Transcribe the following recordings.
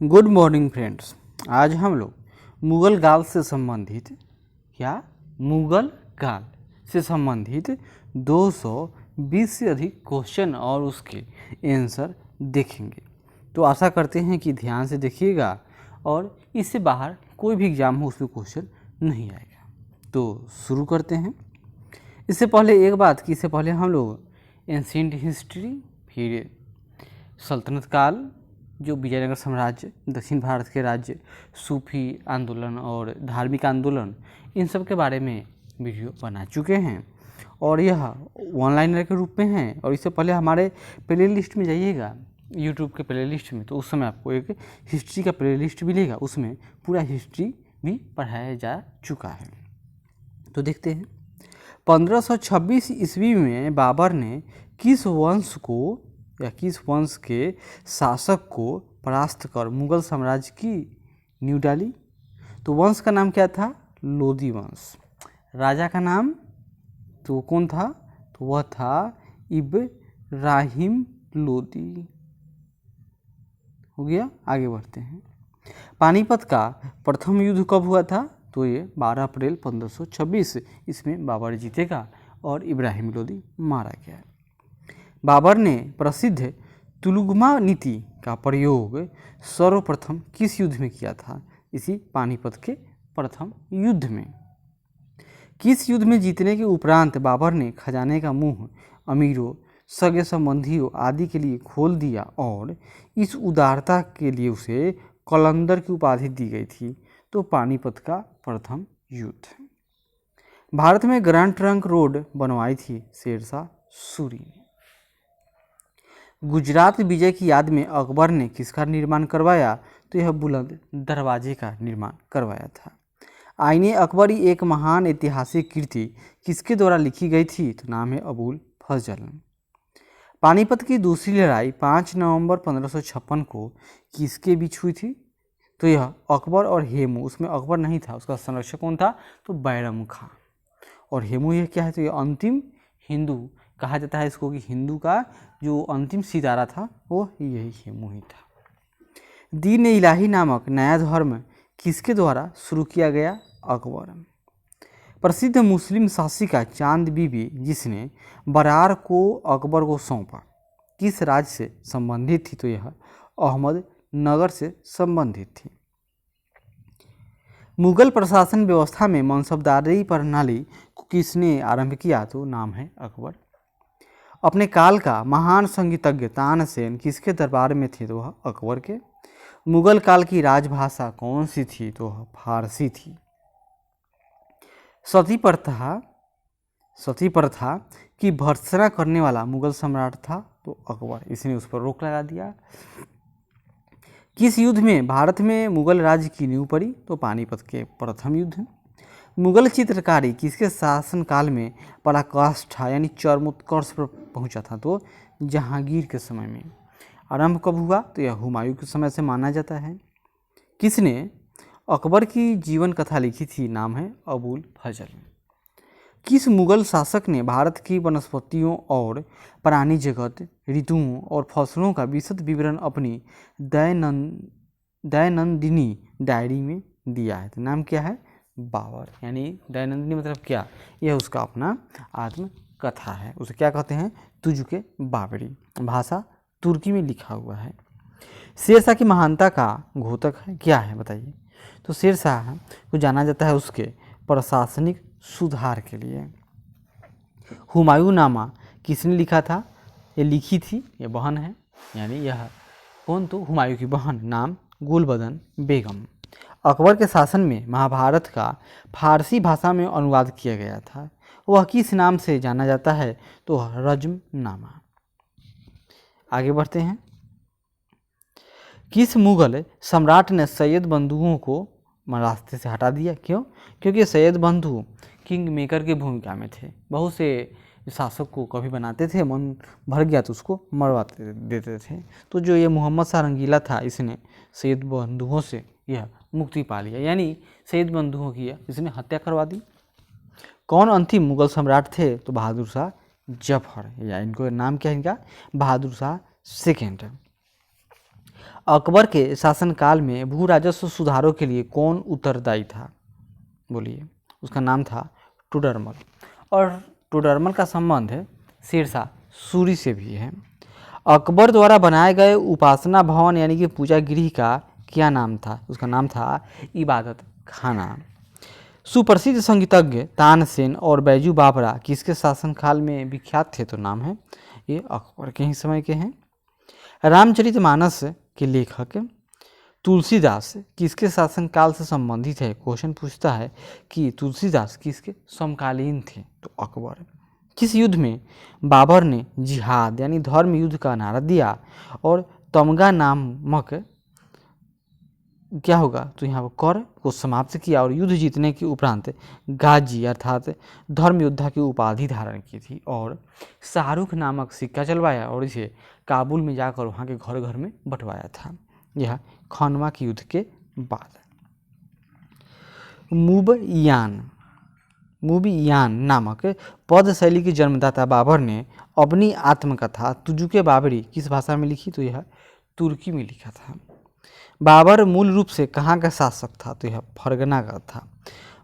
Good morning friends. आज हम लोग मुगल गाल से संबंधित मुगल गाल से संबंधित 220 से अधिक क्वेश्चन और उसके आंसर देखेंगे। तो आशा करते हैं कि ध्यान से देखिएगा और इससे बाहर कोई भी एग्जाम हो उसमें क्वेश्चन नहीं आएगा। तो शुरू करते हैं। इससे पहले एक बात कि इससे पहले हम लोग एंशिएंट हिस्ट्री, फिर सल्तनत काल, जो विजयनगर साम्राज्य, दक्षिण भारत के राज्य, सूफी आंदोलन और धार्मिक आंदोलन, इन सब के बारे में वीडियो बना चुके हैं और यह ऑनलाइन के रूप में है। और इससे पहले हमारे प्ले लिस्ट में जाइएगा, यूट्यूब के प्ले लिस्ट में, तो उस समय आपको एक हिस्ट्री का प्ले लिस्ट मिलेगा, उसमें पूरा हिस्ट्री भी पढ़ाया जा चुका है। तो देखते हैं 1526 ईस्वी में बाबर ने किस वंश को या किस वंश के शासक को परास्त कर मुगल साम्राज्य की नींव डाली? तो वंश का नाम क्या था? लोदी वंश। राजा का नाम तो कौन था? तो वह था इब्राहिम लोदी। हो गया। आगे बढ़ते हैं। पानीपत का प्रथम युद्ध कब हुआ था? तो ये 12 अप्रैल 1526, इसमें बाबर जीतेगा और इब्राहिम लोदी मारा गया। बाबर ने प्रसिद्ध तुलुगमा नीति का प्रयोग सर्वप्रथम किस युद्ध में किया था? इसी पानीपत के प्रथम युद्ध में। किस युद्ध में जीतने के उपरांत बाबर ने खजाने का मुंह अमीरों, सगे संबंधियों आदि के लिए खोल दिया और इस उदारता के लिए उसे कलंदर की उपाधि दी गई थी? तो पानीपत का प्रथम युद्ध। भारत में ग्रैंड ट्रंक रोड बनवाई थी शेरशाह सूरी ने। गुजरात विजय की याद में अकबर ने किसका निर्माण करवाया? तो यह बुलंद दरवाजे का निर्माण करवाया था। आईने अकबरी एक महान ऐतिहासिक कृति किसके द्वारा लिखी गई थी? तो नाम है अबुल फजल। पानीपत की दूसरी लड़ाई 5 नवंबर 1556 को किसके बीच हुई थी? तो यह अकबर और हेमू, उसमें अकबर नहीं था, उसका संरक्षक कौन था? तो बैरम खां। और हेमू यह क्या है? तो यह अंतिम हिंदू कहा जाता है इसको, कि हिंदू का जो अंतिम सितारा था वो यही हेमू ही था। दीन इलाही नामक नया धर्म किसके द्वारा शुरू किया गया? अकबर। प्रसिद्ध मुस्लिम शासिका चांद बीबी, जिसने बरार को अकबर को सौंपा, किस राज्य से संबंधित थी? तो यह अहमदनगर से संबंधित थी। मुगल प्रशासन व्यवस्था में मनसबदारी प्रणाली को किसने आरंभ किया? तो नाम है अकबर। अपने काल का महान संगीतज्ञ तानसेन किसके दरबार में थे? तो वह अकबर के। मुगल काल की राजभाषा कौन सी थी? तो वह फारसी थी। सती प्रथा की भर्त्सना करने वाला मुगल सम्राट था? तो अकबर। इसने उस पर रोक लगा दिया। किस युद्ध में भारत में मुगल राज्य की नींव पड़ी? तो पानीपत के प्रथम युद्ध। मुगल चित्रकारी किसके शासनकाल में पराकाष्ठा यानी चरमोत्कर्ष पर पहुंचा था? तो जहांगीर के समय में। आरंभ कब हुआ? तो यह हुमायूं के समय से माना जाता है। किसने अकबर की जीवन कथा लिखी थी? नाम है अबुल फजल। किस मुगल शासक ने भारत की वनस्पतियों और प्राणी जगत, ऋतुओं और फसलों का विशद विवरण अपनी दैनंदिनी डायरी में दिया है? तो नाम क्या है? बाबर। यानी दैनंदिनी मतलब क्या? यह उसका अपना आत्मकथा है। उसे क्या कहते हैं? तुजुके बाबरी। भाषा तुर्की में लिखा हुआ है। शेरशाह की महानता का घोतक है क्या है? बताइए। तो शेरशाह को जाना जाता है उसके प्रशासनिक सुधार के लिए। हुमायूं नामा किसने लिखा था? ये लिखी थी, ये बहन है, यानी यह कौन? तो हुमायूं की बहन, नाम गुलबदन बेगम। अकबर के शासन में महाभारत का फारसी भाषा में अनुवाद किया गया था, वह किस नाम से जाना जाता है? तो रज्मनामा। आगे बढ़ते हैं। किस मुगल सम्राट ने सैयद बंधुओं को रास्ते से हटा दिया? क्यों? क्योंकि सैयद बंधु किंग मेकर की भूमिका में थे। बहुत से शासक को कभी बनाते थे, मन भर गया तो उसको मरवाते देते थे। तो जो ये मोहम्मद शाह रंगीला था, इसने सैयद बंधुओं से यह मुक्ति पा लिया, यानी सैयद बंधुओं की इसने हत्या करवा दी। कौन अंतिम मुगल सम्राट थे? तो बहादुर शाह जफर, या इनको नाम क्या है इनका? बहादुर शाह सेकेंड। अकबर के शासनकाल में भू राजस्व सुधारों के लिए कौन उत्तरदायी था? बोलिए। उसका नाम था टोडरमल। और टोडरमल का संबंध शेरशाह सूरी से भी है। अकबर द्वारा बनाए गए उपासना भवन यानी कि पूजा गृह का क्या नाम था? उसका नाम था इबादत खाना। सुप्रसिद्ध संगीतज्ञ तानसेन और बैजू बावरा किसके शासनकाल में विख्यात थे? तो नाम है ये अकबर के ही समय के हैं। रामचरितमानस के लेखक तुलसीदास किसके शासनकाल से संबंधित है? क्वेश्चन पूछता है कि तुलसीदास किसके समकालीन थे? तो अकबर। किस युद्ध में बाबर ने जिहाद यानी धर्म युद्ध का नारा दिया और तमगा नामक क्या होगा? तो यहाँ पर कर को समाप्त किया और युद्ध जीतने के उपरांत गाजी अर्थात धर्म योद्धा की उपाधि धारण की थी और शाहरुख नामक सिक्का चलवाया और इसे काबुल में जाकर वहाँ के घर घर में बंटवाया था। यह खनवा के युद्ध के बाद। मुबीयान नामक पद शैली के जन्मदाता बाबर ने अपनी आत्मकथा तुजुके बाबरी किस भाषा में लिखी? तो यह तुर्की में लिखा था। बाबर मूल रूप से कहाँ का शासक था? तो यह फरगना का था।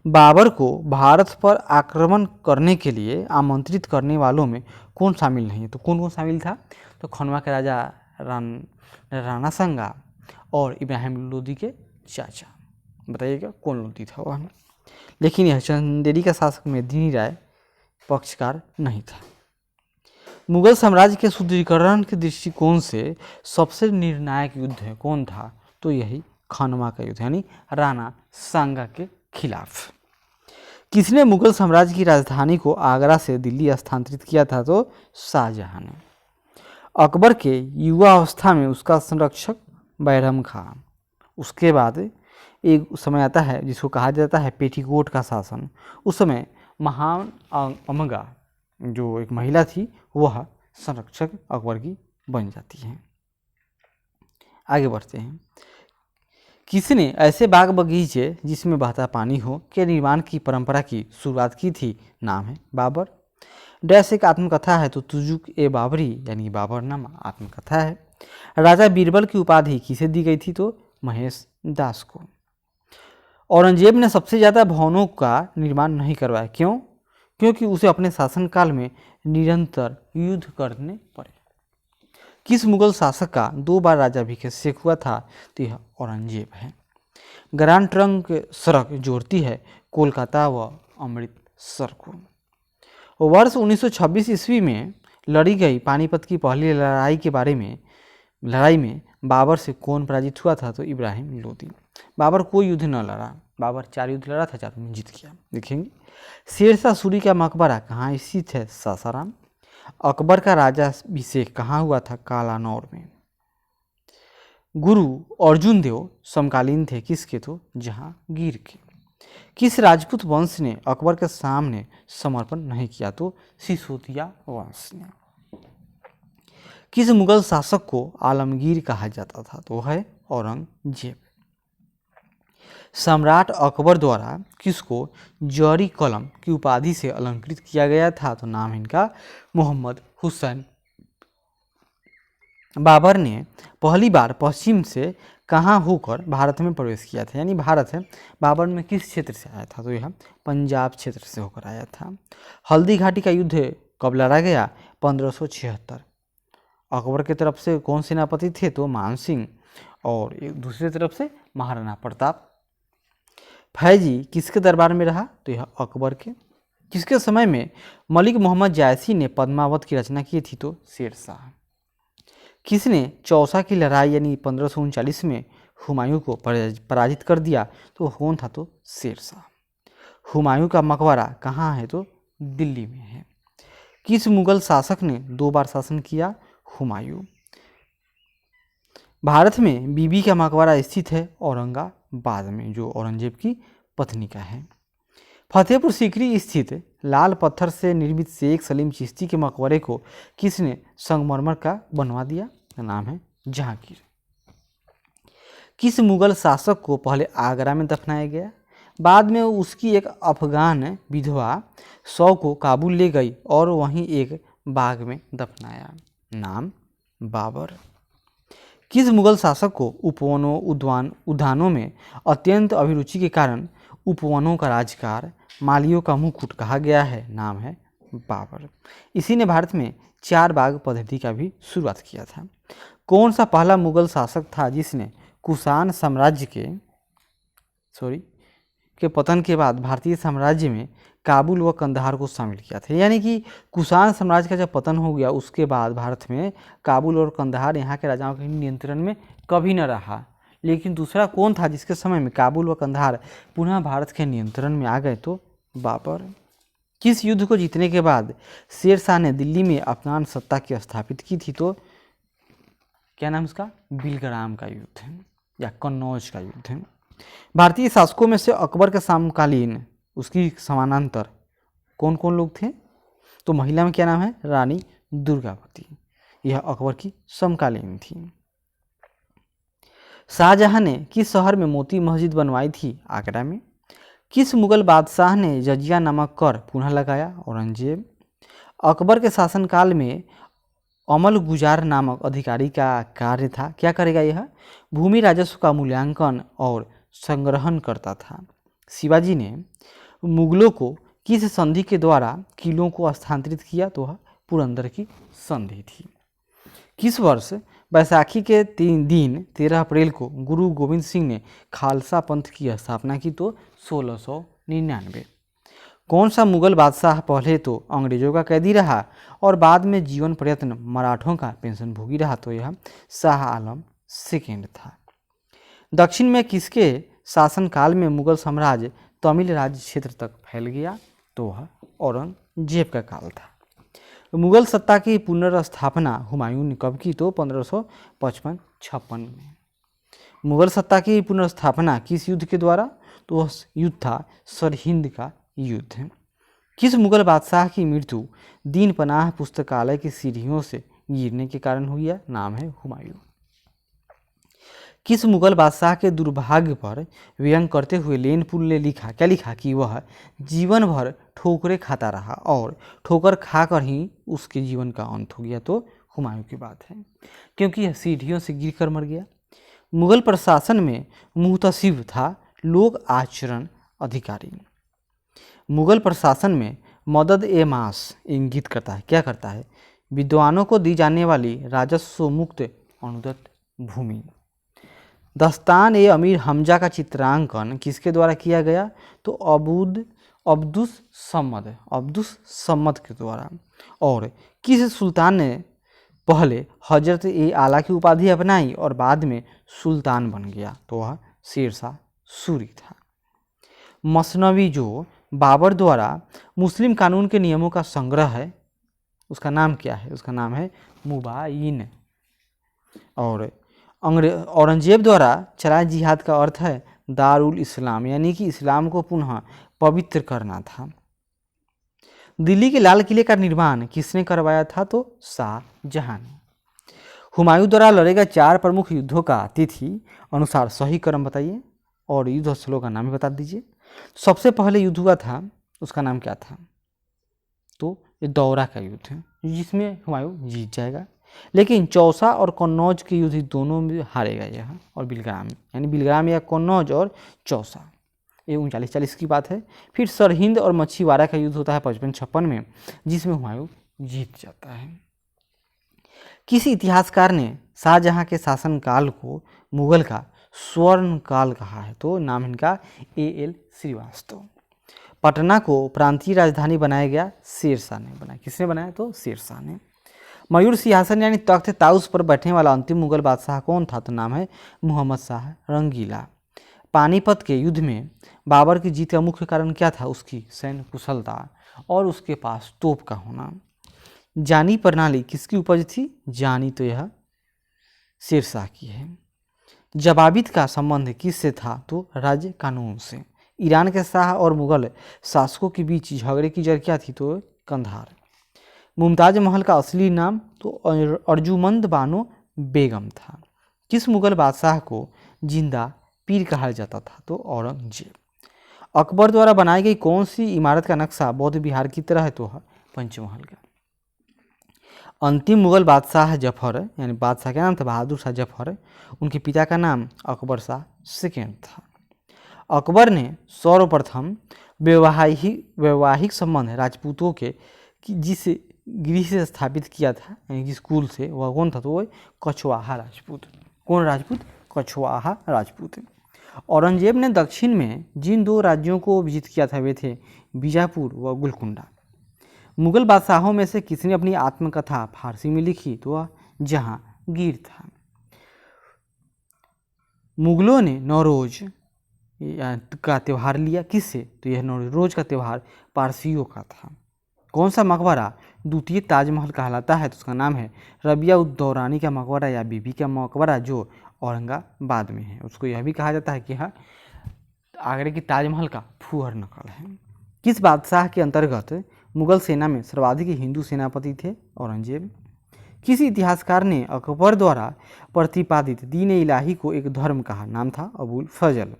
बाबर को भारत पर आक्रमण करने के लिए आमंत्रित करने वालों में कौन शामिल नहीं है? तो कौन कौन शामिल था? तो खनवा के राजा राणा संगा और इब्राहिम लोदी के चाचा। बताइएगा कौन लोदी था वह? लेकिन यह चंदेरी का शासक मेदिनी राय पक्षकार नहीं था। मुगल साम्राज्य के सुदृढ़ीकरण के दृष्टिकोण से सबसे निर्णायक युद्ध कौन था? तो यही खनवा का युद्ध यानी राणा सांगा के खिलाफ। किसने मुगल साम्राज्य की राजधानी को आगरा से दिल्ली स्थानांतरित किया था? तो शाहजहां ने। अकबर के युवा अवस्था में उसका संरक्षक बैरम खां। उसके बाद एक समय आता है जिसको कहा जाता है पेटीकोट का शासन। उस समय महान अमगा जो एक महिला थी वह संरक्षक अकबर की बन जाती है। आगे बढ़ते हैं। किसने ऐसे बाग बगीचे जिसमें बहता पानी हो के निर्माण की परंपरा की शुरुआत की थी? नाम है बाबर। डैश एक आत्मकथा है तो तुजुक ए बाबरी यानी बाबरनामा आत्मकथा है। राजा बीरबल की उपाधि किसे दी गई थी? तो महेश दास को। औरंगजेब ने सबसे ज़्यादा भवनों का निर्माण नहीं करवाया। क्यों? क्योंकि उसे अपने शासनकाल में निरंतर युद्ध करने पड़े। किस मुगल शासक का 2 बार राज्याभिषेक हुआ था? तो यह औरंगजेब है। ग्रांड ट्रंक सड़क जोड़ती है कोलकाता व अमृतसर को। वर्ष 1926 ईस्वी में लड़ी गई पानीपत की पहली लड़ाई में बाबर से कौन पराजित हुआ था? तो इब्राहिम लोदी। बाबर कोई युद्ध न लड़ा। बाबर 4 युद्ध लड़ा था, 4 में जीत गया। देखेंगे शेरशाह सूरी का मकबरा कहाँ स्थित है? सासाराम। अकबर का राजाभिषेक कहाँ हुआ था? कालानौर में। गुरु अर्जुन देव समकालीन थे किसके? तो जहांगीर के। किस राजपूत वंश ने अकबर के सामने समर्पण नहीं किया? तो सिसोदिया वंश ने। किस मुगल शासक को आलमगीर कहा जाता था? तो है औरंगजेब। सम्राट अकबर द्वारा किसको जरी कलम की उपाधि से अलंकृत किया गया था? तो नाम इनका मोहम्मद हुसैन। बाबर ने पहली बार पश्चिम से कहाँ होकर भारत में प्रवेश किया था? यानी भारत है बाबर में किस क्षेत्र से आया था? तो यह पंजाब क्षेत्र से होकर आया था। हल्दी घाटी का युद्ध कब लड़ा गया? 1576। अकबर की तरफ से कौन सेनापति थे? तो मानसिंह और दूसरी तरफ से महाराणा प्रताप। फैजी किसके दरबार में रहा? तो यह अकबर के। किसके समय में मलिक मोहम्मद जायसी ने पद्मावत की रचना की थी? तो शेरशाह। किसने चौसा की लड़ाई यानी 1539 में हुमायूं को पराजित कर दिया? तो कौन था? तो शेरशाह। हुमायूं का मकबरा कहाँ है? तो दिल्ली में है। किस मुगल शासक ने 2 बार शासन किया? हुमायूं। भारत में बीबी का मकबरा स्थित है औरंगाबाद में जो औरंगजेब की पत्नी का है। फतेहपुर सीकरी स्थित लाल पत्थर से निर्मित शेख सलीम चिश्ती के मकबरे को किसने संगमरमर का बनवा दिया? नाम है जहांगीर। किस मुगल शासक को पहले आगरा में दफनाया गया? बाद में उसकी एक अफगान विधवा 100 को काबुल ले गई और वहीं एक बाग में दफनाया। नाम बाबर। किस मुगल शासक को उपवनों उद्यानों में अत्यंत अभिरुचि के कारण उपवनों का राजकार, मालियों का मुकुट कहा गया है? नाम है बाबर। इसी ने भारत में 4 बाग पद्धति का भी शुरुआत किया था। कौन सा पहला मुगल शासक था जिसने कुषाण साम्राज्य के पतन के बाद भारतीय साम्राज्य में काबुल व कंधार को शामिल किया था? यानी कि कुषाण साम्राज्य का जब पतन हो गया उसके बाद भारत में काबुल और कंधार यहाँ के राजाओं के नियंत्रण में कभी न रहा। लेकिन दूसरा कौन था जिसके समय में काबुल व कंधार पुनः भारत के नियंत्रण में आ गए? तो बाबर। किस युद्ध को जीतने के बाद शेर शाह ने दिल्ली में अफगान सत्ता की स्थापित की थी? तो क्या नाम उसका? बिलग्राम का युद्ध है या कन्नौज का युद्ध है। भारतीय शासकों में से अकबर के समकालीन उसकी समानांतर कौन कौन लोग थे? तो महिला में क्या नाम है? रानी दुर्गावती। यह अकबर की समकालीन थी। शाहजहां ने किस शहर में मोती मस्जिद बनवाई थी? आगरा में। किस मुगल बादशाह ने जजिया नामक कर पुनः लगाया? औरंगजेब। अकबर के शासनकाल में अमल गुजार नामक अधिकारी का कार्य था, क्या करेगा यह? भूमि राजस्व का मूल्यांकन और संग्रहण करता था। शिवाजी ने मुगलों को किस संधि के द्वारा किलों को स्थानांतरित किया? तो वह पुरंदर की संधि थी। किस वर्ष बैसाखी के 3 दिन 13 अप्रैल को गुरु गोविंद सिंह ने खालसा पंथ की स्थापना की? तो 1699। कौन सा मुगल बादशाह पहले तो अंग्रेजों का कैदी रहा और बाद में जीवन पर्यंत मराठों का पेंशन भोगी रहा? तो यह शाह आलम सेकेंड था। दक्षिण में किसके शासनकाल में मुगल साम्राज्य तमिल राज्य क्षेत्र तक फैल गया? तो वह औरंगजेब का काल था। मुगल सत्ता की पुनर्स्थापना हुमायूं ने कब की? तो 1555-56 में। मुगल सत्ता की पुनर्स्थापना किस युद्ध के द्वारा? तो वह युद्ध था सरहिंद का युद्ध। किस मुगल बादशाह की मृत्यु दीन पनाह पुस्तकालय की सीढ़ियों से गिरने के कारण हुई है? नाम है हुमायूं। किस मुगल बादशाह के दुर्भाग्य पर व्यंग करते हुए लेनपुल ने लिखा, क्या लिखा? कि वह जीवन भर ठोकरें खाता रहा और ठोकर खाकर ही उसके जीवन का अंत हो गया? तो हुमायूं की बात है, क्योंकि यह सीढ़ियों से गिरकर मर गया। मुगल प्रशासन में मुहतसिब था लोक आचरण अधिकारी। मुगल प्रशासन में मदद ए मास इंगित करता है, क्या करता है? विद्वानों को दी जाने वाली राजस्व मुक्त अनुदत्त भूमि। दस्तान ए अमीर हमजा का चित्रांकन किसके द्वारा किया गया? तो अब्दुस सम्मद के द्वारा। और किस सुल्तान ने पहले हजरत ए आला की उपाधि अपनाई और बाद में सुल्तान बन गया? तो वह शेर शाह सूरी था। मसनवी जो बाबर द्वारा मुस्लिम कानून के नियमों का संग्रह है, उसका नाम क्या है? उसका नाम है मुबाइन। और औरंगजेब द्वारा चलाए जिहाद का अर्थ है दारुल इस्लाम, यानी कि इस्लाम को पुनः पवित्र करना था। दिल्ली के लाल किले का निर्माण किसने करवाया था? तो शाहजहां ने। हुमायूं द्वारा लड़े गए 4 प्रमुख युद्धों का तिथि अनुसार सही क्रम बताइए और युद्ध स्थलों का नाम भी बता दीजिए। सबसे पहले युद्ध हुआ था, उसका नाम क्या था? तो ये दौरा का युद्ध है जिसमें हुमायूं जीत जाएगा। लेकिन चौसा और कन्नौज के युद्ध दोनों में हारेगा यह, और बिलग्राम, यानी बिलग्राम या कन्नौज और चौसा, ये 39-40 की बात है। फिर सरहिंद और मछीवाड़ा का युद्ध होता है 55-56 में, जिसमें हुमायूं जीत जाता है। किसी इतिहासकार ने शाहजहां के शासनकाल को मुगल का स्वर्ण काल कहा है? तो नाम इनका A.L. श्रीवास्तव। पटना को प्रांतीय राजधानी बनाया गया? शेर शाह ने बनाया। किसने बनाया? तो शेर शाह ने। मयूर सिंहासन यानी तख्त ताउस पर बैठने वाला अंतिम मुगल बादशाह कौन था? तो नाम है मोहम्मद शाह रंगीला। पानीपत के युद्ध में बाबर की जीत का मुख्य कारण क्या था? उसकी सैन्य कुशलता और उसके पास तोप का होना। जानी प्रणाली किसकी उपज थी? जानी तो यह शेर शाह की है। जवाबित का संबंध किससे था? तो राज्य कानून से। ईरान के शाह और मुगल शासकों के बीच झगड़े की जड़ क्या थी? तो कंधार। मुमताज महल का असली नाम? तो अर्जुमंद बानो बेगम था। किस मुगल बादशाह को जिंदा पीर कहा जाता था? तो औरंगजेब। अकबर द्वारा बनाई गई कौन सी इमारत का नक्शा बौद्ध विहार की तरह है? तो पंचमहल का। अंतिम मुगल बादशाह जफर, यानी बादशाह का नाम था बहादुर शाह जफर, उनके पिता का नाम अकबर शाह सेकेंड था। अकबर ने सर्वप्रथम वैवाहिक संबंध राजपूतों के जिस गृह से स्थापित किया था, यानी कि स्कूल से, वह कौन था? तो वह कछवाहा राजपूत। कौन राजपूत? कछवाहा राजपूत। औरंगजेब ने दक्षिण में जिन 2 राज्यों को विजित किया था वे थे बीजापुर व गोलकुंडा। मुगल बादशाहों में से किसने अपनी आत्मकथा फारसी में लिखी? तो वह जहांगीर था। मुगलों ने नौरोज का त्यौहार लिया किससे? तो यह नौरोज का त्यौहार पारसियों का था। कौन सा मकबरा द्वितीय ताजमहल कहलाता है? तो उसका नाम है रबिया उद दौरानी का मकबरा या बीबी का मकबरा, जो औरंगाबाद में है। उसको यह भी कहा जाता है कि यह आगरे की ताजमहल का फूहर नकल है। किस बादशाह के अंतर्गत मुगल सेना में सर्वाधिक हिंदू सेनापति थे? औरंगजेब। किस इतिहासकार ने अकबर द्वारा प्रतिपादित दीन इलाही को एक धर्म कहा? नाम था अबुल फजल।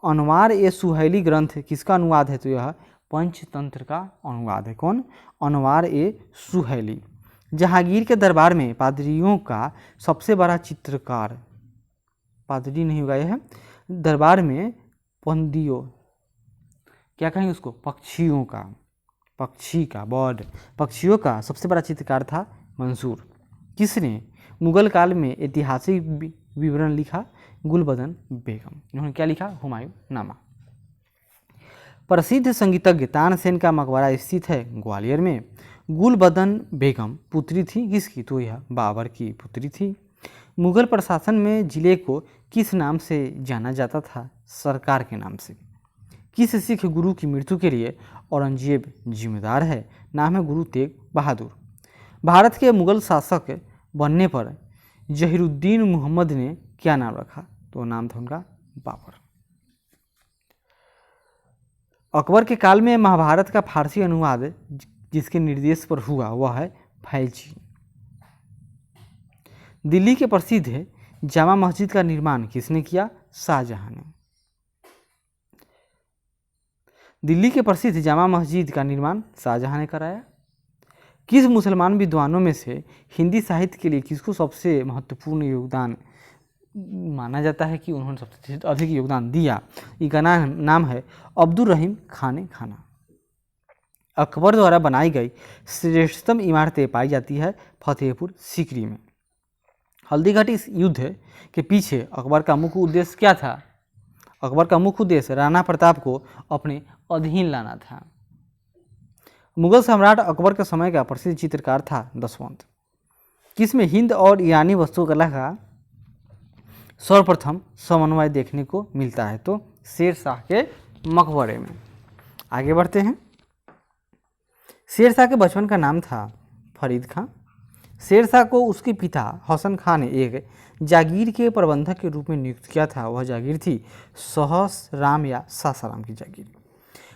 अनवार ए सुहैली ग्रंथ किसका अनुवाद है? तो यह पंचतंत्र का अनुवाद है। कौन? अनवार ए सुहैली। जहांगीर के दरबार में पादरियों का सबसे बड़ा चित्रकार, पादरी नहीं होगा यह, दरबार में पंडियों, क्या कहेंगे उसको? पक्षियों का, पक्षी का, बर्ड, पक्षियों का सबसे बड़ा चित्रकार था मंसूर। किसने मुगल काल में ऐतिहासिक विवरण लिखा? गुलबदन बेगम। इन्होंने क्या लिखा? हुमायूं नामा। प्रसिद्ध संगीतज्ञ तानसेन का मकबरा स्थित है ग्वालियर में। गुलबदन बेगम पुत्री थी किसकी? तो यह बाबर की पुत्री थी। मुगल प्रशासन में जिले को किस नाम से जाना जाता था? सरकार के नाम से। किस सिख गुरु की मृत्यु के लिए औरंगजेब जिम्मेदार है? नाम है गुरु तेग बहादुर। भारत के मुगल शासक बनने पर जहीरुद्दीन मोहम्मद ने क्या नाम रखा? तो नाम था उनका बाबर। अकबर के काल में महाभारत का फारसी अनुवाद जिसके निर्देश पर हुआ वह है फैजी। दिल्ली के प्रसिद्ध जामा मस्जिद का निर्माण किसने किया? शाहजहां ने। दिल्ली के प्रसिद्ध जामा मस्जिद का निर्माण शाहजहां ने कराया। किस मुसलमान विद्वानों में से हिंदी साहित्य के लिए किसको सबसे महत्वपूर्ण योगदान माना जाता है कि उन्होंने सबसे अधिक योगदान दिया? इनका नाम है अब्दुल रहीम खान खाना। अकबर द्वारा बनाई गई श्रेष्ठतम इमारतें पाई जाती है फतेहपुर सीकरी में। हल्दीघाटी युद्ध के पीछे अकबर का मुख्य उद्देश्य क्या था? अकबर का मुख्य उद्देश्य राणा प्रताप को अपने अधीन लाना था। मुगल सम्राट अकबर के समय का प्रसिद्ध चित्रकार था दशवंत। किसमें हिंद और ईरानी वास्तुकला का सर्वप्रथम समन्वय देखने को मिलता है? तो शेर शाह के मकबरे में। आगे बढ़ते हैं। शेर शाह के बचपन का नाम था फरीद खां। शेर शाह को उसके पिता हसन खां ने एक जागीर के प्रबंधक के रूप में नियुक्त किया था। वह जागीर थी सहसराम या सासाराम की जागीर।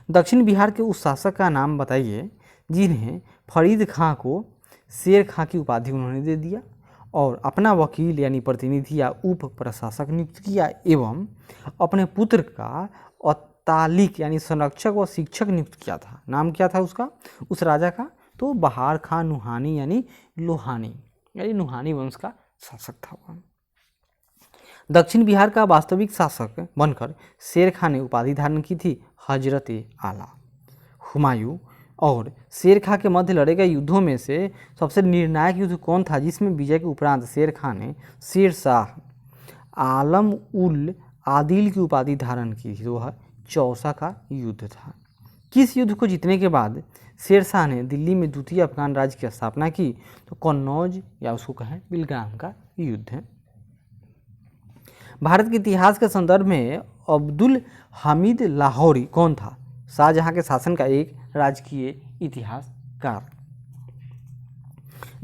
दक्षिण बिहार के उस शासक का नाम बताइए जिन्हें फरीद खां को शेर खां की उपाधि उन्होंने दे दिया और अपना वकील यानी प्रतिनिधि या उप प्रशासक नियुक्त किया एवं अपने पुत्र का तालिक यानी संरक्षक व शिक्षक नियुक्त किया था। नाम क्या था उसका, उस राजा का? तो बहार खां नुहानी यानी लोहानी, यानी नुहानी वंश का शासक था वह। दक्षिण बिहार का वास्तविक शासक बनकर शेर खां ने उपाधि धारण की थी हजरत आला। हुमायूं और शेर खां के मध्य लड़े गए युद्धों में से सबसे निर्णायक युद्ध कौन था जिसमें विजय के उपरांत शेर खां ने शेर शाह आलम उल आदिल की उपाधि धारण की थी? तो वह चौसा का युद्ध था। किस युद्ध को जीतने के बाद शेर शाह ने दिल्ली में द्वितीय अफगान राज्य की स्थापना की? तो कन्नौज या उसको कहें बिलग्राम का युद्ध है। भारत के इतिहास के संदर्भ में अब्दुल हामिद लाहौरी कौन था? शाहजहां के शासन का एक राजकीय इतिहासकार।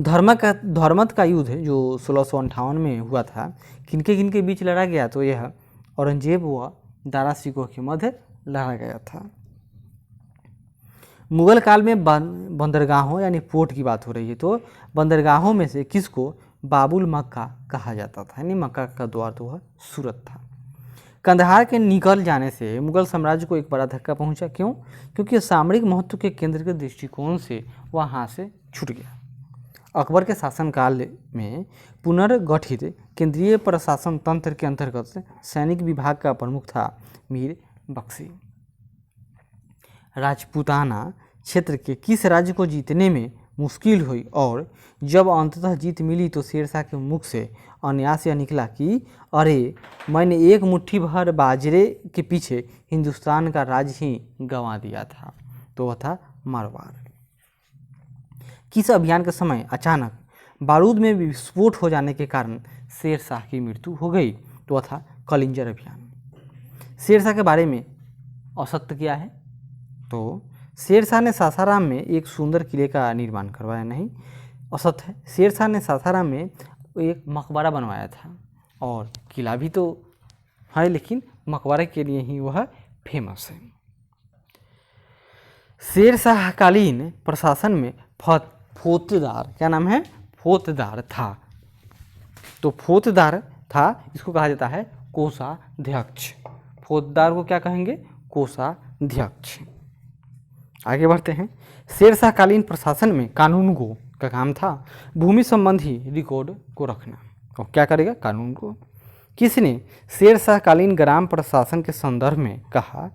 धर्मत का युद्ध जो 1658 में हुआ था किनके बीच लड़ा गया? तो यह औरंगजेब व दारा शिकोह के मध्य लड़ा गया था। मुगल काल में बंदरगाहों यानी पोर्ट की बात हो रही है, तो बंदरगाहों में से किसको बाबुल मक्का कहा जाता था? यानी मक्का का द्वार तो वह सूरत था। कंधार के निकल जाने से मुगल साम्राज्य को एक बड़ा धक्का पहुंचा। क्यों? क्योंकि सामरिक महत्व के केंद्र के दृष्टिकोण से वहाँ से छूट गया। अकबर के शासनकाल में पुनर्गठित केंद्रीय प्रशासन तंत्र के अंतर्गत सैनिक विभाग का प्रमुख था मीर बख्शी। राजपूताना क्षेत्र के किस राज्य को जीतने में मुश्किल हुई और जब अंततः जीत मिली तो शेरशाह के मुख से अन्यास यह निकला कि अरे मैंने एक मुट्ठी भर बाजरे के पीछे हिंदुस्तान का राज ही गंवा दिया था, तो वह था मारवाड़। किस अभियान के समय अचानक बारूद में विस्फोट हो जाने के कारण शेरशाह की मृत्यु हो गई, तो वह था कलिंजर अभियान। शेरशाह के बारे में असत्य क्या है? तो शेरशाह ने सासाराम में एक सुंदर किले का निर्माण करवाया नहीं, असत्य है। शेरशाह ने सासाराम में एक मकबरा बनवाया था और किला भी तो है, लेकिन मकबरे के लिए ही वह फेमस है। शेरशाहकालीन प्रशासन में फौजदार, क्या नाम है? फौजदार था। तो फौजदार था, इसको कहा जाता है कोषाध्यक्ष। फौजदार को क्या कहेंगे? कोषाध्यक्ष। आगे बढ़ते हैं। शेरशाहकालीन प्रशासन में कानूनगो का काम था भूमि संबंधी रिकॉर्ड को रखना। और क्या करेगा? कानून को। किसने शेरशाहकालीन ग्राम प्रशासन के संदर्भ में कहा,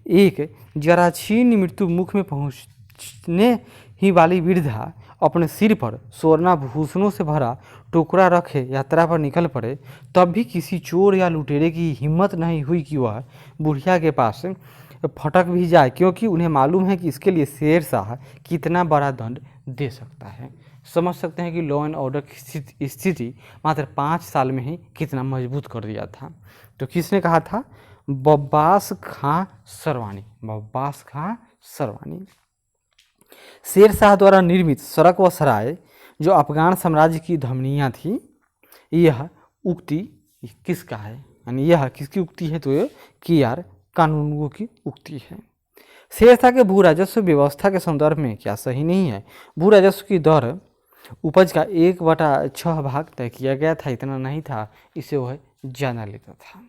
एक जराछीन मृत्यु मुख में पहुंचने ही वाली वृद्धा अपने सिर पर स्वर्णाभूषणों से भरा टोकरा रखे यात्रा पर निकल पड़े, तब भी किसी चोर या लुटेरे की हिम्मत नहीं हुई कि वह बुढ़िया के पास फटक भी जाए, क्योंकि उन्हें मालूम है कि इसके लिए शेरशाह कितना बड़ा दंड दे सकता है। समझ सकते हैं कि लॉ एंड ऑर्डर की स्थिति मात्र 5 साल में ही कितना मजबूत कर दिया था। तो किसने कहा था? बब्बास खां सरवानी। बब्बास खां सरवानी। शेरशाह द्वारा निर्मित सड़क व सराय जो अफगान साम्राज्य की धमनियाँ थी, यह उक्ति किसका है? यानी यह किसकी उक्ति है? तो ये KR कानूनगो की उक्ति है। शेरशाह के भू राजस्व व्यवस्था के संदर्भ में क्या सही नहीं है? भू राजस्व की दर उपज का 1/6 भाग तय किया गया था, इतना नहीं था, इसे वह ज़्यादा लेता था।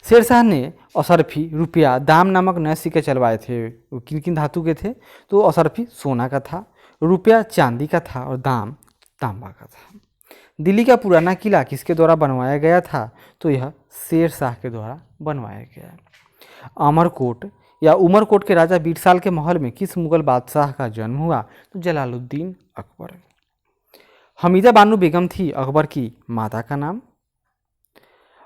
शेरशाह ने असरफी, रुपया, दाम नामक नए सिक्के चलवाए थे। वो किन किन धातु के थे? तो असरफी सोना का था, रुपया चांदी का था और दाम तांबा का था। दिल्ली का पुराना किला किसके द्वारा बनवाया गया था? तो यह शेरशाह के द्वारा बनवाया गया। अमरकोट या उमरकोट के राजा बीरसाल के महल में किस मुगल बादशाह का जन्म हुआ? तो जलालुद्दीन अकबर। हमीदा बानो बेगम थी अकबर की माता का नाम।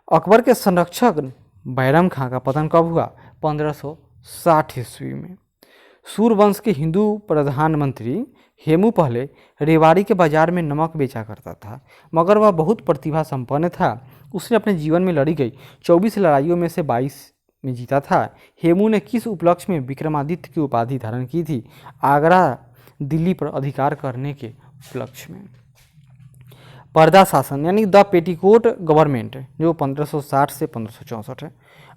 अकबर के संरक्षक बैरम खां का पतन कब हुआ? 1560 ईस्वी में। सूरवंश के हिंदू प्रधानमंत्री हेमू पहले रेवाड़ी के बाजार में नमक बेचा करता था, मगर वह बहुत प्रतिभा संपन्न था। उसने अपने जीवन में लड़ी गई 24 लड़ाइयों में से 22 में जीता था। हेमू ने किस उपलक्ष्य में विक्रमादित्य की उपाधि धारण की थी? आगरा दिल्ली पर अधिकार करने के उपलक्ष्य में। पर्दा शासन यानी द पेटीकोट गवर्नमेंट जो 1560 से 1564 है।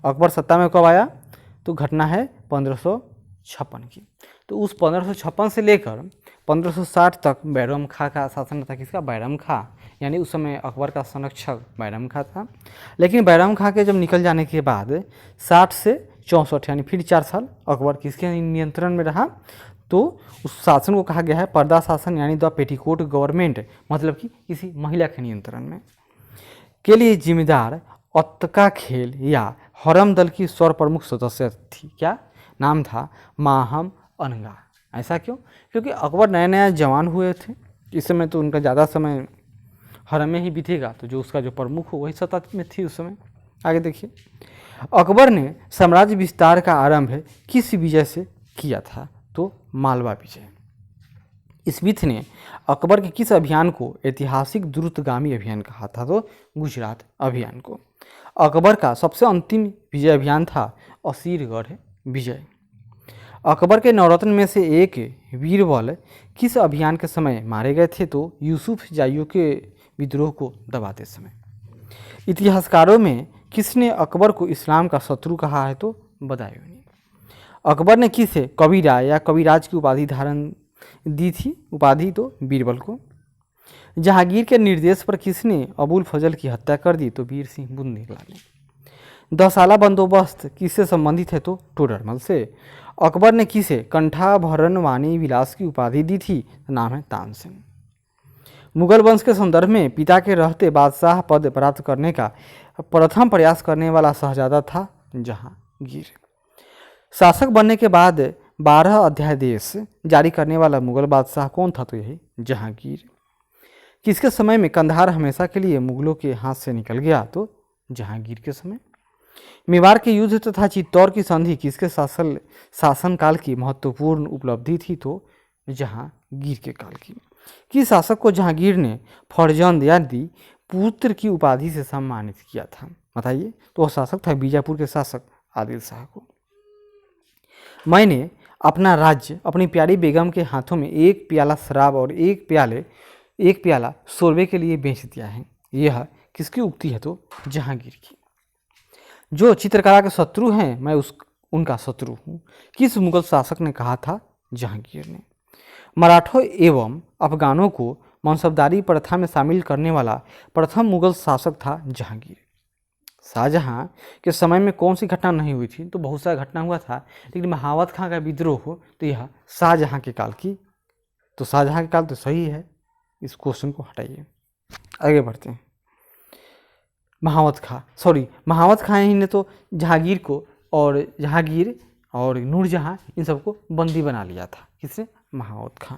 अकबर सत्ता में कब आया? तो घटना है 1556 की। तो उस 1556 से लेकर 1560 तक बैरम खां का शासन था। किसका? बैरम खां, यानी उस समय अकबर का संरक्षक बैरम खां था। लेकिन बैरम खां के जब निकल जाने के बाद 60 से 64 यानी फिर 4 साल अकबर किसके नियंत्रण में रहा? तो उस शासन को कहा गया है पर्दा शासन यानी द पेटीकोट गवर्नमेंट, मतलब कि किसी महिला के नियंत्रण में। के लिए जिम्मेदार अत्तका खेल या हरम दल की स्वर प्रमुख सदस्य थी। क्या नाम था? माहम अनगा। ऐसा क्यों? क्योंकि अकबर नया नया जवान हुए थे, इस समय तो उनका ज़्यादा समय हरम में ही बीतेगा, तो जो उसका जो प्रमुख हो वही सत्ता में थी उस समय। आगे देखिए, अकबर ने साम्राज्य विस्तार का आरंभ किस विजय से किया था? तो मालवा विजय। स्मिथ ने अकबर के किस अभियान को ऐतिहासिक द्रुतगामी अभियान कहा था? तो गुजरात अभियान को। अकबर का सबसे अंतिम विजय अभियान था असीरगढ़ विजय। अकबर के नवरत्न में से एक बीरबल किस अभियान के समय मारे गए थे? तो यूसुफ जाइयों के विद्रोह को दबाते समय। इतिहासकारों में किसने अकबर को इस्लाम का शत्रु कहा है? तो बदायूनी। अकबर ने किसे कबीराय या कविराज की उपाधि धारण दी थी? उपाधि तो बीरबल को। जहांगीर के निर्देश पर किसने अबुल फजल की हत्या कर दी? तो वीर सिंह बुंदेला ने। 10 साला बंदोबस्त किससे संबंधित है? तो टोडरमल से। अकबर ने किसे कंठाभरण वाणी विलास की उपाधि दी थी? नाम है तानसेन। मुगल वंश के संदर्भ में पिता के रहते बादशाह पद प्राप्त करने का प्रथम प्रयास करने वाला शहजादा था जहांगीर। शासक बनने के बाद 12 अध्यादेश जारी करने वाला मुगल बादशाह कौन था? तो यही जहांगीर। किसके समय में कंधार हमेशा के लिए मुगलों के हाथ से निकल गया? तो जहांगीर के समय। मेवाड़ के युद्ध तथा चित्तौड़ की संधि किसके शासनकाल की महत्वपूर्ण उपलब्धि थी? तो जहांगीर के काल की। किस शासक को जहांगीर ने फरजंद यानी पुत्र की उपाधि से सम्मानित किया था? बताइए। तो वह शासक था बीजापुर के शासक आदिल शाह को। मैंने अपना राज्य अपनी प्यारी बेगम के हाथों में एक प्याला शराब और एक प्याला शोरबे के लिए बेच दिया है। यह किसकी उक्ति है? तो जहांगीर की। जो चित्रकला के शत्रु हैं मैं उनका शत्रु हूँ, किस मुगल शासक ने कहा था? जहांगीर ने। मराठों एवं अफगानों को मनसबदारी प्रथा में शामिल करने वाला प्रथम मुगल शासक था जहांगीर। शाहजहां के समय में कौन सी घटना नहीं हुई थी? तो बहुत सारा घटना हुआ था, लेकिन महावत खां का विद्रोह हो तो यह शाहजहां के काल की। तो शाहजहां के काल तो सही है, इस क्वेश्चन को हटाइए। आगे बढ़ते हैं। महावत खां ही ने तो जहांगीर और नूरजहां इन सबको बंदी बना लिया था। किसने? महावत खां।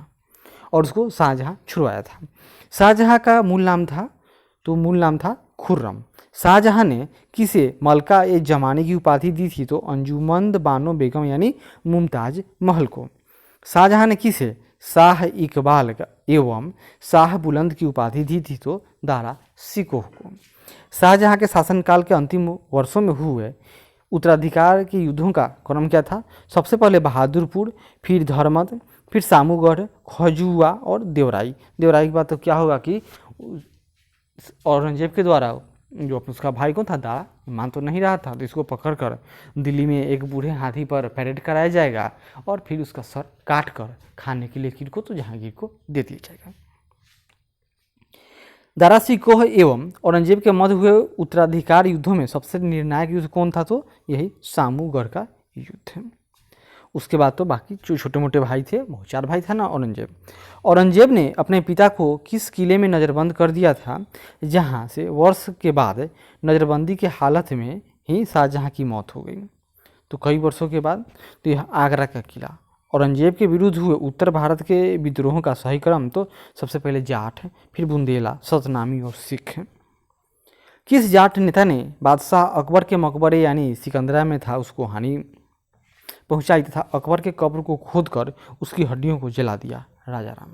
और उसको शाहजहां छुड़वाया था। शाहजहां का मूल नाम था खुर्रम। शाहजहां ने किसे मलका ए जमाने की उपाधि दी थी? तो अंजुमंद बानो बेगम यानी मुमताज महल को। शाहजहां ने किसे शाह इकबाल एवं शाह बुलंद की उपाधि दी थी? तो दारा सिकोह को। शाहजहां के शासनकाल के अंतिम वर्षों में हुए उत्तराधिकार के युद्धों का क्रम क्या था? सबसे पहले बहादुरपुर, फिर धर्मद, फिर सामूगढ़, खजुआ और देवराई। देवराई के बाद तो क्या होगा कि औरंगजेब के द्वारा जो उसका भाई कौन था? दारा मान तो नहीं रहा था, तो इसको पकड़कर दिल्ली में एक बूढ़े हाथी पर परेड कराया जाएगा और फिर उसका सर काट कर खाने के लिए किनको? तो जहांगीर को दे दिया जाएगा। दारा सिकोह एवं औरंगजेब के मध्य हुए उत्तराधिकार युद्धों में सबसे निर्णायक युद्ध कौन था? तो यही सामूगढ़ का युद्ध। उसके बाद तो बाकी जो छोटे मोटे भाई थे, बहुत 4 भाई था ना औरंगजेब ने अपने पिता को किस किले में नज़रबंद कर दिया था, जहां से वर्ष के बाद नज़रबंदी के हालत में ही शाहजहां की मौत हो गई? तो कई वर्षों के बाद तो यह आगरा का किला। औरंगजेब के विरुद्ध हुए उत्तर भारत के विद्रोहों का सही क्रम तो सबसे पहले जाट, फिर बुंदेला, सतनामी और सिख। किस जाट नेता ने बादशाह अकबर के मकबरे यानी सिकंदरा में था उसको हानि पहुंचाई तथा अकबर के कब्र को खोदकर उसकी हड्डियों को जला दिया? राजा राम।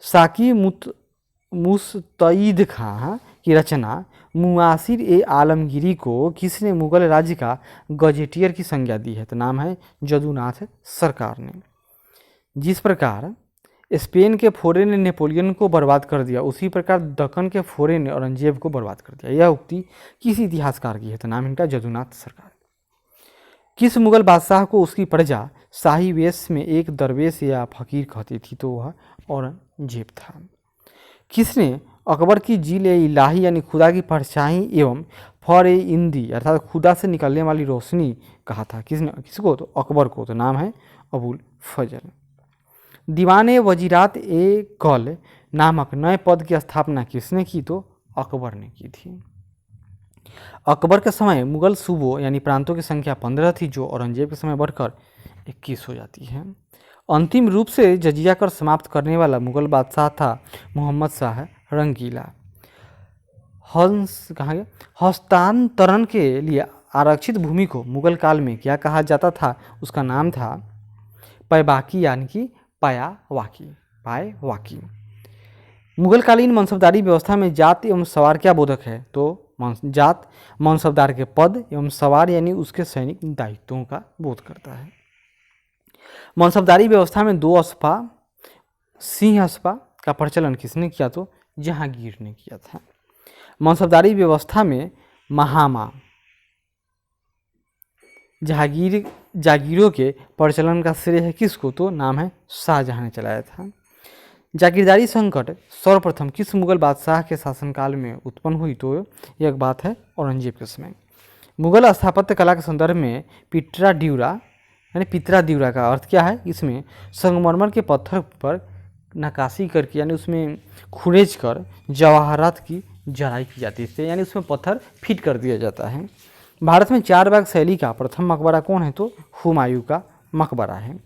साकी मुस्तईद खां की रचना मुआसिर ए आलमगीरी को किसने मुगल राज्य का गजेटियर की संज्ञा दी है? तो नाम है जदुनाथ सरकार ने। जिस प्रकार स्पेन के फोरे ने नेपोलियन को बर्बाद कर दिया, उसी प्रकार दक्कन के फोरे ने औरंगजेब को बर्बाद कर दिया। यह उक्ति किस इतिहासकार की है? तो नाम इनका जदुनाथ सरकार। किस मुगल बादशाह को उसकी प्रजा शाही वेश में एक दरवेश या फकीर कहती थी? तो वह औरंगजेब था। किसने अकबर की जील ए इलाही यानी खुदा की परछाई एवं फर ए इंदी अर्थात खुदा से निकलने वाली रोशनी कहा था? किसको? तो अकबर को। तो नाम है अबुल फजल। दीवान ए वजीरात ए कल नामक नए पद की स्थापना किसने की? तो अकबर ने की थी। अकबर के समय मुगल सूबों यानी प्रांतों की संख्या 15 थी, जो औरंगजेब के समय बढ़कर 21 हो जाती है। अंतिम रूप से जजिया कर समाप्त करने वाला मुगल बादशाह था मोहम्मद शाह रंगीला। हस्तांतरण के लिए आरक्षित भूमि को मुगल काल में क्या कहा जाता था? उसका नाम था पैबाकी यानी कि पायवाकी। मुगलकालीन मनसबदारी व्यवस्था में जात एवं सवार क्या बोधक है? तो जात मनसबदार के पद एवं सवार यानी उसके सैनिक दायित्वों का बोध करता है। मनसबदारी व्यवस्था में 2 अस्पा सिंह अस्पा का प्रचलन किसने किया? तो जहांगीर ने किया था। मनसबदारी व्यवस्था में महामा जागीरों के प्रचलन का श्रेय है किसको? तो नाम है शाहजहां ने चलाया था। जागीरदारी संकट सर्वप्रथम किस मुगल बादशाह के शासनकाल में उत्पन्न हुई? तो यह बात है औरंगजेब के समय। मुगल स्थापत्य कला के संदर्भ में पित्रा ड्यूरा का अर्थ क्या है? इसमें संगमरमर के पत्थर पर नक्काशी करके यानी उसमें खुरेज कर जवाहरात की जड़ाई की जाती है, यानी उसमें पत्थर फिट कर दिया जाता है। भारत में 4 बाग शैली का प्रथम मकबरा कौन है? तो हुमायूं का मकबरा है।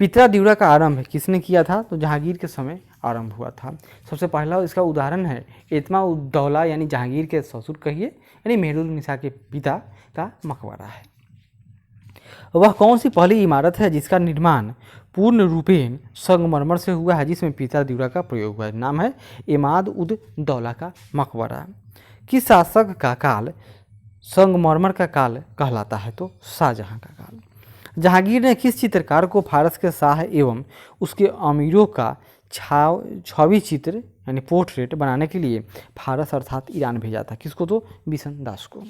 पित्रा द्यूरा का आरंभ किसने किया था? तो जहांगीर के समय आरंभ हुआ था। सबसे पहला इसका उदाहरण है एतमा उद्दौला यानी जहांगीर के ससुर कहिए यानी मेहरुन्निसा के पिता का मकबरा है। वह कौन सी पहली इमारत है जिसका निर्माण पूर्ण रूपेण संगमरमर से हुआ है, जिसमें पित्रा द्यूरा का प्रयोग हुआ है? नाम है इमाद उद दौला का मकबरा। किस शासक का काल संगमरमर का काल कहलाता है? तो शाहजहां का काल। जहांगीर ने किस चित्रकार को फारस के शाह एवं उसके अमीरों का छवि चित्र यानी पोर्ट्रेट बनाने के लिए फारस अर्थात ईरान भेजा था? किसको? तो बिशन दास को।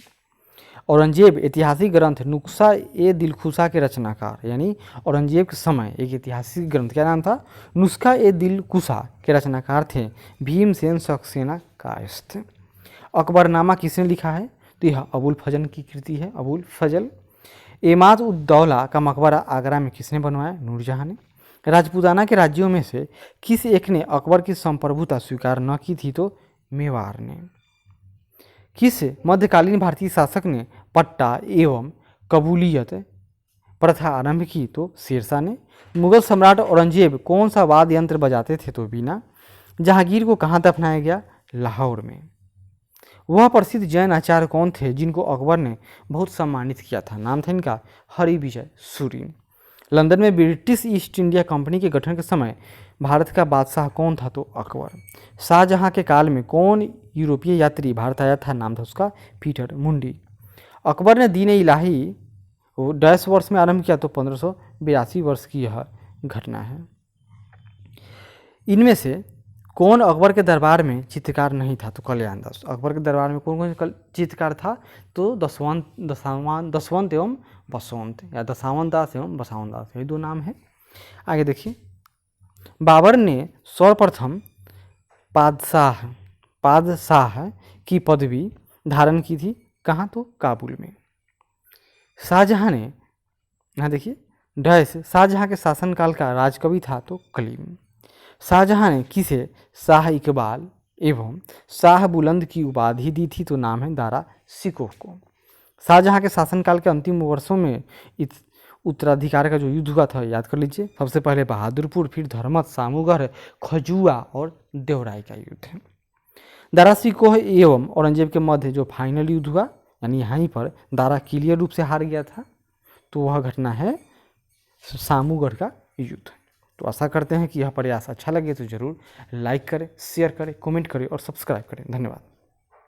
औरंगजेब ऐतिहासिक ग्रंथ नुस्खा ए दिलखुशा के रचनाकार, यानी औरंगजेब के समय एक ऐतिहासिक ग्रंथ, क्या नाम था? नुस्खा ए दिलकुशा के रचनाकार थे भीमसेन सक्सेना कायस्थ। अकबरनामा किसने लिखा है? तो यह अबुल फजल की कृति है, अबुल फजल। इमाद उद दौला का मकबरा आगरा में किसने बनवाया? नूरजहां ने। राजपूताना के राज्यों में से किस एक ने अकबर की संप्रभुता स्वीकार न की थी? तो मेवाड़ ने। किस मध्यकालीन भारतीय शासक ने पट्टा एवं कबूलियत प्रथा आरंभ की? तो शेरशाह ने। मुगल सम्राट औरंगजेब कौन सा वाद्य यंत्र बजाते थे? तो बीना। जहांगीर को कहाँ दफनाया गया? लाहौर में। वह प्रसिद्ध जैन आचार्य कौन थे जिनको अकबर ने बहुत सम्मानित किया था? नाम था इनका हरिविजय सूरी। लंदन में ब्रिटिश ईस्ट इंडिया कंपनी के गठन के समय भारत का बादशाह कौन था? तो अकबर। शाहजहां के काल में कौन यूरोपीय यात्री भारत आया था? नाम था उसका पीटर मुंडी। अकबर ने दीन इलाही डैश वर्ष में आरंभ किया? तो 1582 वर्ष की यह घटना है। इनमें से कौन अकबर के दरबार में चित्रकार नहीं था? तो कल्याण दास। अकबर के दरबार में कौन कौन चित्रकार था? तो दसवंत एवं बसवंत, या दशावंत दास एवं बसावंत दास, ये दो नाम है। आगे देखिए, बाबर ने सर्वप्रथम पादशाह की पदवी धारण की थी कहाँ? तो काबुल में। शाहजहां ने, यहाँ देखिए डैश, शाहजहां के शासनकाल का राजकवि था? तो कलीम। शाहजहां ने किसे शाह इकबाल एवं शाह बुलंद की उपाधि दी थी? तो नाम है दारा शिकोह को। शाहजहां के शासनकाल के अंतिम वर्षों में उत्तराधिकार का जो युद्ध हुआ था याद कर लीजिए। सबसे पहले बहादुरपुर, फिर धर्मत, सामूगढ़, खजुआ और देवराय का युद्ध है। दारा शिकोह एवं औरंगजेब के मध्य जो फाइनल युद्ध हुआ, यानी यहीं पर दारा क्लियर रूप से हार गया था, तो वह घटना है सामूगढ़ का युद्ध। तो आशा करते हैं कि यह प्रयास अच्छा लगे तो ज़रूर लाइक करें, शेयर करें, कमेंट करें और सब्सक्राइब करें। धन्यवाद।